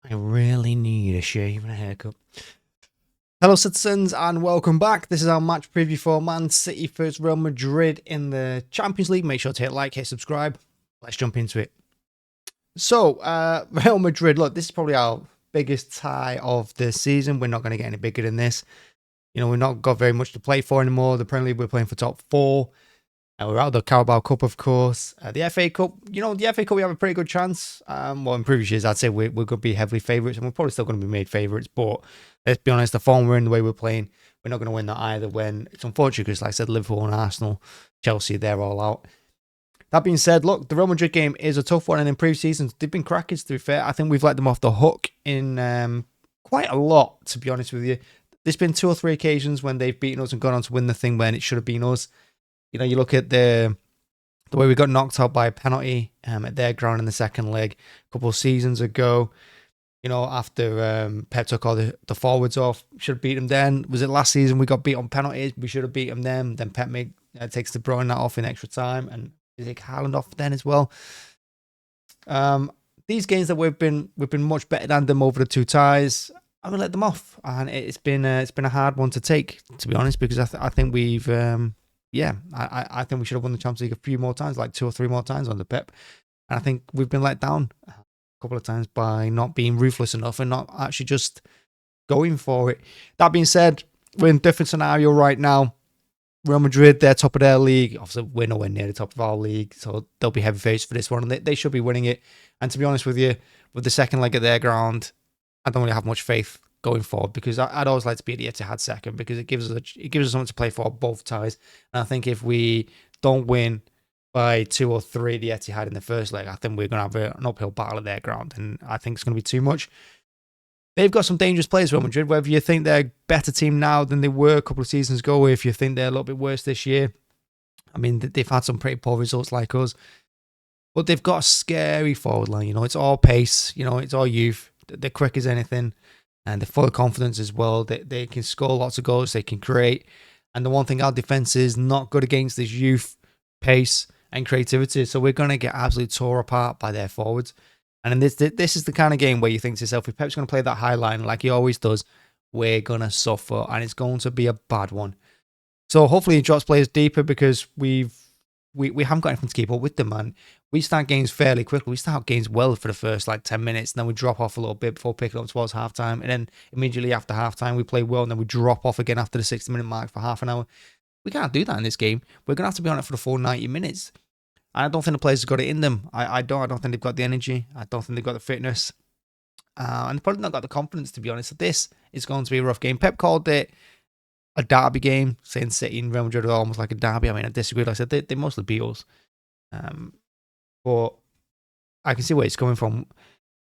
I really need a shave and a haircut. Hello, citizens, and welcome back. This is our match preview for Man City vs Real Madrid in the Champions League. Make sure to hit like, hit subscribe. Let's jump into it. So, Real Madrid, look, this is probably our biggest tie of the season. We're not going to get any bigger than this. You know, we've not got very much to play for anymore. The Premier League, we're playing for top four. We're out of the Carabao Cup, of course. The FA Cup, the FA Cup, we have a pretty good chance. Well, in previous years, I'd say we're going to be heavily favourites, and we're probably still going to be made favourites. But let's be honest, the form we're in, the way we're playing, we're not going to win that either. When it's unfortunate because, like I said, Liverpool and Arsenal, Chelsea, they're all out. That being said, look, the Real Madrid game is a tough one, and in previous seasons, they've been crackers, to be fair. I think we've let them off the hook in quite a lot, to be honest with you. There's been 2 or 3 occasions when they've beaten us and gone on to win the thing when it should have been us. You know, you look at the way we got knocked out by a penalty at their ground in the second leg a couple of seasons ago. You know, after Pep took all the forwards off, should have beat them then. Was it last season we got beat on penalties? We should have beat them then. Then Pep takes De Bruyne that off in extra time, and is it Haaland off then as well? These games that we've been much better than them over the 2 ties. I'm gonna let them off, and it's been a hard one to take, to be honest, because I think we've. I think we should have won the Champions League a few more times, like 2 or 3 more times under Pep. And I think we've been let down a couple of times by not being ruthless enough and not actually just going for it. That being said, we're in a different scenario right now. Real Madrid, they're top of their league. Obviously, we're nowhere near the top of our league, so they'll be heavy favorites for this one. And they should be winning it. And to be honest with you, with the second leg at their ground, I don't really have much faith going forward, because I'd always like to be at the Etihad second, because it gives us something to play for both ties. And I think if we don't win by 2 or 3 at the Etihad in the first leg, I think we're going to have an uphill battle at their ground, and I think it's going to be too much. They've got some dangerous players, Real Madrid, whether you think they're a better team now than they were a couple of seasons ago, or if you think they're a little bit worse this year. I mean, they've had some pretty poor results like us, but they've got a scary forward line. You know, it's all pace, it's all youth. They're quick as anything. And they're full of confidence as well. They can score lots of goals. They can create. And the one thing, our defense is not good against this youth, pace, and creativity. So we're going to get absolutely tore apart by their forwards. And this is the kind of game where you think to yourself, if Pep's going to play that high line like he always does, we're going to suffer. And it's going to be a bad one. So hopefully he drops players deeper, because we haven't got anything to keep up with them, man. We start games fairly quickly. We start games well for the first 10 minutes, and then we drop off a little bit before picking up towards halftime. And then immediately after halftime, we play well, and then we drop off again after the 60-minute mark for half an hour. We can't do that in this game. We're going to have to be on it for the full 90 minutes. And I don't think the players have got it in them. I don't think they've got the energy. I don't think they've got the fitness. And probably not got the confidence, to be honest. So this is going to be a rough game. Pep called it a derby game, saying City and Real Madrid are almost like a derby. I mean, I disagree. Like I said, they mostly beat us. But I can see where it's coming from.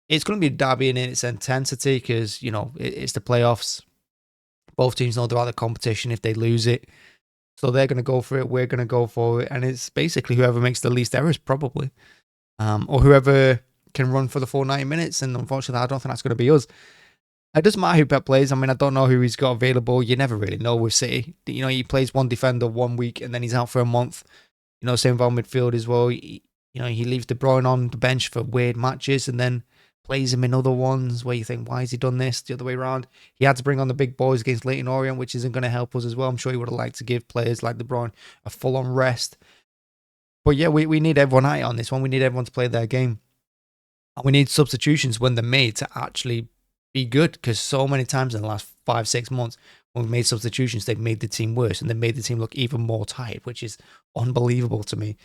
It's going to be a derby in its intensity, because, it's the playoffs. Both teams know they're out of the competition if they lose it. So they're going to go for it. We're going to go for it. And it's basically whoever makes the least errors, probably. Or whoever can run for the full 90 minutes. And unfortunately, I don't think that's going to be us. It doesn't matter who Pep plays. I mean, I don't know who he's got available. You never really know with City. He plays one defender 1 week and then he's out for a month. Same with our midfield as well. He leaves De Bruyne on the bench for weird matches and then plays him in other ones where you think, why has he done this? The other way around. He had to bring on the big boys against Leyton Orient, which isn't going to help us as well. I'm sure he would have liked to give players like De Bruyne a full-on rest. But yeah, we need everyone out on this one. We need everyone to play their game. And we need substitutions when they're made to actually be good, because so many times in the last 5-6 months when we've made substitutions, they've made the team worse and they've made the team look even more tired, which is unbelievable to me.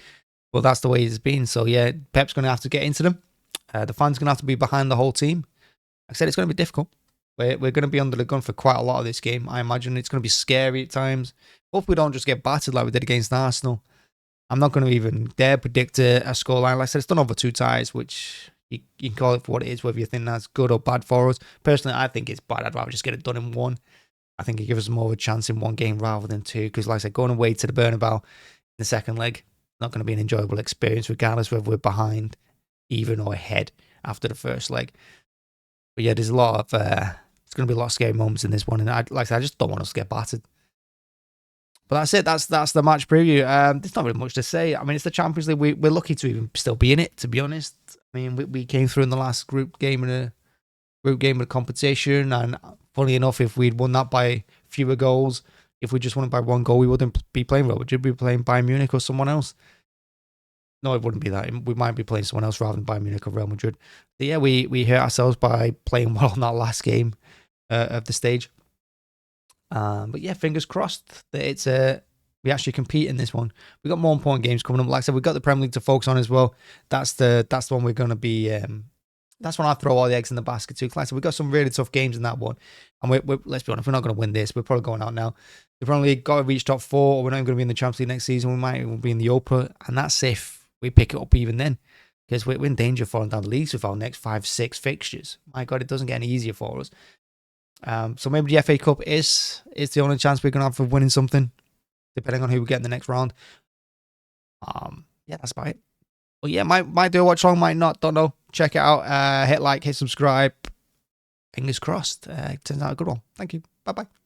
Well, that's the way it's been. So yeah, Pep's going to have to get into them. The fans going to have to be behind the whole team. Like I said, it's going to be difficult. We're going to be under the gun for quite a lot of this game. I imagine it's going to be scary at times. Hope we don't just get battered like we did against Arsenal. I'm not going to even dare predict a scoreline. Like I said, it's done over 2 ties, which you can call it for what it is, whether you think that's good or bad for us. Personally, I think it's bad. I'd rather just get it done in 1. I think it gives us more of a chance in 1 game rather than 2, because like I said, going away to the Bernabeu in the second leg, not going to be an enjoyable experience, regardless whether we're behind, even, or ahead after the first leg. But yeah, there's a lot of it's going to be a lot of scary moments in this one, and like I said, I just don't want us to get battered. But that's it. That's the match preview. There's not really much to say. I mean, it's the Champions League. We're lucky to even still be in it, to be honest. I mean, we came through in the last group game in group game of the competition. And funny enough, if we'd won that by fewer goals, if we just won it by 1 goal, we wouldn't be playing Real Madrid. We'd be playing Bayern Munich or someone else. No, it wouldn't be that. We might be playing someone else rather than Bayern Munich or Real Madrid. But yeah, we hurt ourselves by playing well on that last game of the stage. But yeah, fingers crossed that it's we actually compete in this one. We've got more important games coming up. Like I said, we've got the Premier League to focus on as well. That's the one we're going to be. That's when I throw all the eggs in the basket too. Like I said, we've got some really tough games in that one. And we're let's be honest, we're not going to win this. We're probably going out now. We've only got to reach top 4, or we're not even going to be in the Champions League next season. We might even be in the Europa. And that's if we pick it up even then. Because we're in danger of falling down the leagues with our next 5-6 fixtures. My God, it doesn't get any easier for us. So maybe the FA Cup is the only chance we're going to have of winning something, depending on who we get in the next round. Yeah, that's about it. But yeah, might do a watch along, might not, don't know. Check it out. Hit like, hit subscribe. Fingers crossed. Turns out a good one. Thank you. Bye-bye.